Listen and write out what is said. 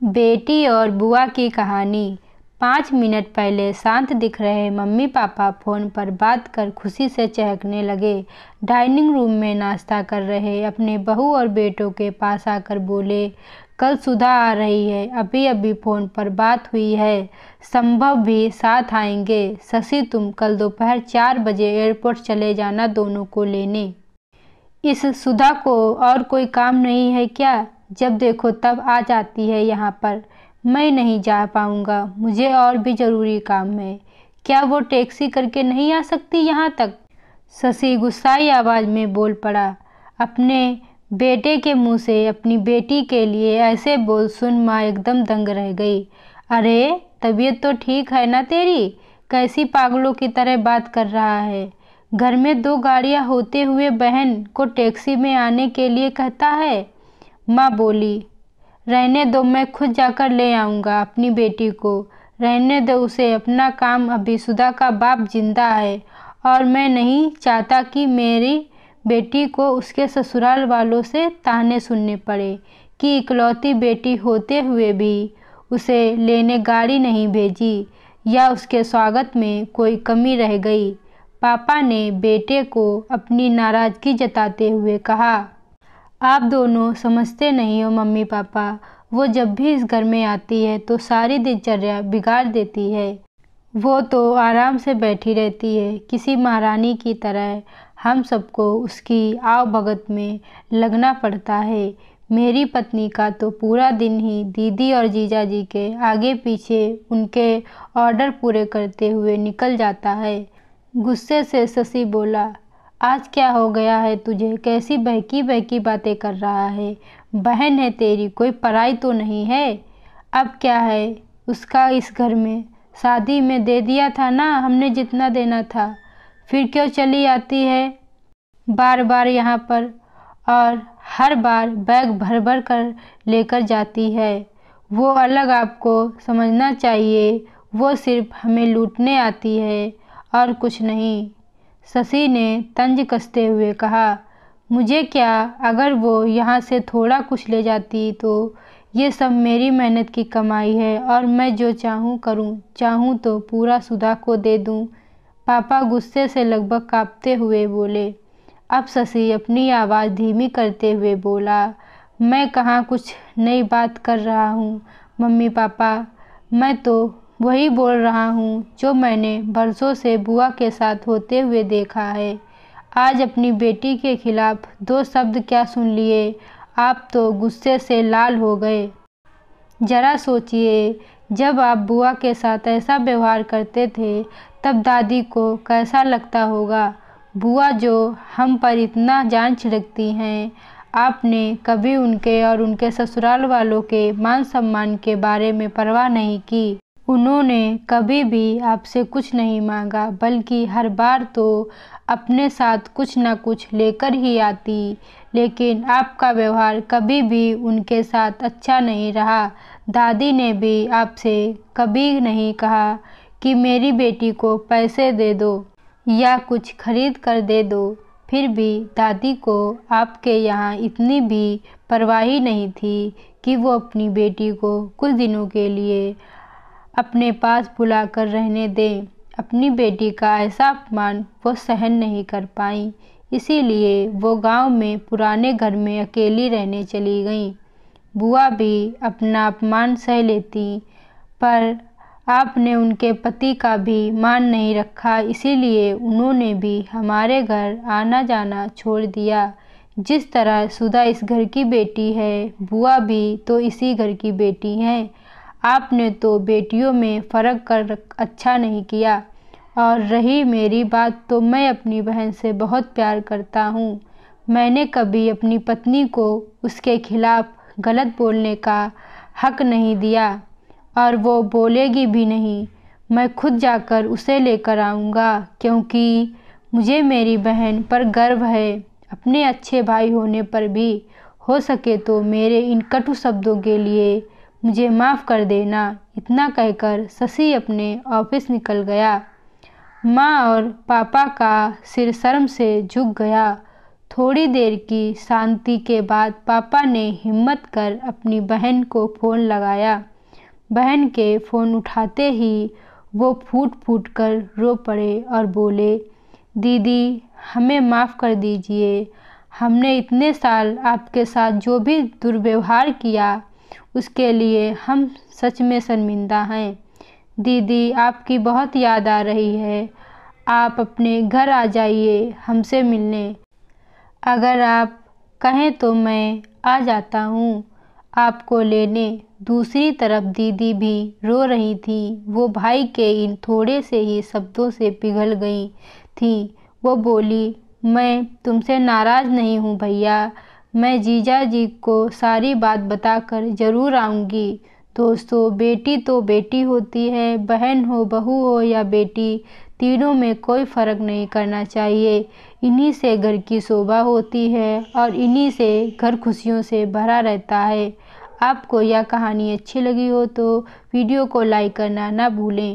बेटी और बुआ की कहानी। 5 मिनट पहले शांत दिख रहे मम्मी पापा फ़ोन पर बात कर खुशी से चहकने लगे। डाइनिंग रूम में नाश्ता कर रहे अपने बहू और बेटों के पास आकर बोले, कल सुधा आ रही है, अभी अभी फ़ोन पर बात हुई है, संभव भी साथ आएंगे। शशि, तुम कल दोपहर 4 बजे एयरपोर्ट चले जाना दोनों को लेने। इस सुधा को और कोई काम नहीं है क्या? जब देखो तब आ जाती है यहाँ पर। मैं नहीं जा पाऊँगा, मुझे और भी ज़रूरी काम है। क्या वो टैक्सी करके नहीं आ सकती यहाँ तक? शशि गुस्साई आवाज़ में बोल पड़ा। अपने बेटे के मुंह से अपनी बेटी के लिए ऐसे बोल सुन माँ एकदम दंग रह गई। अरे तबीयत तो ठीक है ना तेरी? कैसी पागलों की तरह बात कर रहा है? घर में 2 गाड़ियाँ होते हुए बहन को टैक्सी में आने के लिए कहता है। माँ बोली, रहने दो, मैं खुद जाकर ले आऊँगा अपनी बेटी को। रहने दो उसे, अपना काम। अभी सुधा का बाप जिंदा है और मैं नहीं चाहता कि मेरी बेटी को उसके ससुराल वालों से ताने सुनने पड़े कि इकलौती बेटी होते हुए भी उसे लेने गाड़ी नहीं भेजी या उसके स्वागत में कोई कमी रह गई। पापा ने बेटे को अपनी नाराज़गी जताते हुए कहा, आप दोनों समझते नहीं हो मम्मी पापा, वो जब भी इस घर में आती है तो सारी दिनचर्या बिगाड़ देती है। वो तो आराम से बैठी रहती है किसी महारानी की तरह। हम सबको उसकी आवभगत में लगना पड़ता है। मेरी पत्नी का तो पूरा दिन ही दीदी और जीजा जी के आगे पीछे उनके ऑर्डर पूरे करते हुए निकल जाता है। गुस्से से शशि बोला, आज क्या हो गया है तुझे? कैसी बहकी बहकी बातें कर रहा है? बहन है तेरी, कोई पराई तो नहीं है। अब क्या है उसका इस घर में? शादी में दे दिया था ना हमने जितना देना था, फिर क्यों चली आती है बार बार यहाँ पर और हर बार बैग भर भर कर लेकर जाती है। वो अलग आपको समझना चाहिए, वो सिर्फ हमें लूटने आती है और कुछ नहीं। शशि ने तंज कसते हुए कहा, मुझे क्या, अगर वो यहाँ से थोड़ा कुछ ले जाती तो ये सब मेरी मेहनत की कमाई है और मैं जो चाहूँ करूँ, चाहूँ तो पूरा सुधा को दे दूँ। पापा गुस्से से लगभग कांपते हुए बोले। अब शशि अपनी आवाज़ धीमी करते हुए बोला, मैं कहाँ कुछ नई बात कर रहा हूँ मम्मी पापा, मैं तो वही बोल रहा हूँ जो मैंने बरसों से बुआ के साथ होते हुए देखा है। आज अपनी बेटी के खिलाफ 2 शब्द क्या सुन लिए, आप तो गुस्से से लाल हो गए। जरा सोचिए, जब आप बुआ के साथ ऐसा व्यवहार करते थे तब दादी को कैसा लगता होगा। बुआ जो हम पर इतना जान छिड़कती हैं, आपने कभी उनके और उनके ससुराल वालों के मान सम्मान के बारे में परवाह नहीं की। उन्होंने कभी भी आपसे कुछ नहीं मांगा, बल्कि हर बार तो अपने साथ कुछ न कुछ लेकर ही आती। लेकिन आपका व्यवहार कभी भी उनके साथ अच्छा नहीं रहा। दादी ने भी आपसे कभी नहीं कहा कि मेरी बेटी को पैसे दे दो या कुछ खरीद कर दे दो। फिर भी दादी को आपके यहाँ इतनी भी परवाह नहीं थी कि वो अपनी बेटी को कुछ दिनों के लिए अपने पास बुलाकर रहने दें। अपनी बेटी का ऐसा अपमान वो सहन नहीं कर पाई, इसीलिए वो गांव में पुराने घर में अकेली रहने चली गईं। बुआ भी अपना अपमान सह लेती, पर आपने उनके पति का भी मान नहीं रखा, इसीलिए उन्होंने भी हमारे घर आना जाना छोड़ दिया। जिस तरह सुधा इस घर की बेटी है, बुआ भी तो इसी घर की बेटी हैं। आपने तो बेटियों में फ़र्क कर अच्छा नहीं किया। और रही मेरी बात, तो मैं अपनी बहन से बहुत प्यार करता हूँ। मैंने कभी अपनी पत्नी को उसके खिलाफ गलत बोलने का हक नहीं दिया और वो बोलेगी भी नहीं। मैं खुद जाकर उसे लेकर आऊँगा, क्योंकि मुझे मेरी बहन पर गर्व है। अपने अच्छे भाई होने पर भी हो सके तो मेरे इन कटु शब्दों के लिए मुझे माफ़ कर देना। इतना कहकर शशि अपने ऑफिस निकल गया। माँ और पापा का सिर शर्म से झुक गया। थोड़ी देर की शांति के बाद पापा ने हिम्मत कर अपनी बहन को फ़ोन लगाया। बहन के फ़ोन उठाते ही वो फूट फूट कर रो पड़े और बोले, दीदी हमें माफ़ कर दीजिए, हमने इतने साल आपके साथ जो भी दुर्व्यवहार किया उसके लिए हम सच में शर्मिंदा हैं। दीदी आपकी बहुत याद आ रही है, आप अपने घर आ जाइए हमसे मिलने। अगर आप कहें तो मैं आ जाता हूँ आपको लेने। दूसरी तरफ दीदी भी रो रही थी। वो भाई के इन थोड़े से ही शब्दों से पिघल गई थी। वो बोली, मैं तुमसे नाराज़ नहीं हूँ भैया, मैं जीजा जी को सारी बात बताकर ज़रूर आऊँगी। दोस्तों, बेटी तो बेटी होती है, बहन हो, बहू हो या बेटी, तीनों में कोई फ़र्क नहीं करना चाहिए। इन्हीं से घर की शोभा होती है और इन्हीं से घर खुशियों से भरा रहता है। आपको यह कहानी अच्छी लगी हो तो वीडियो को लाइक करना ना भूलें।